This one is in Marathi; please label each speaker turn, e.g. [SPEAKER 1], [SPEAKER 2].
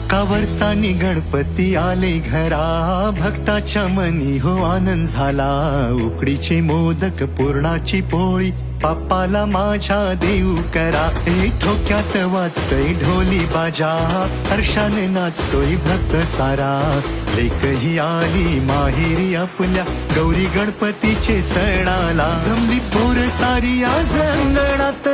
[SPEAKER 1] एका वर्षानी गणपती आले घरा, भक्ताच्या मनी हो आनंद झाला. उकडीचे मोदक पुरणाची पोळी, बाप्पाला माझ्या देऊ करा. ठोक्यात वाजतय ढोली बाजा, हर्षाने नाचतोय भक्त सारा. लेकही आली माहेरी आपल्या, गौरी गणपतीचे सणाला. जमली पोर सारी आज अंगणात.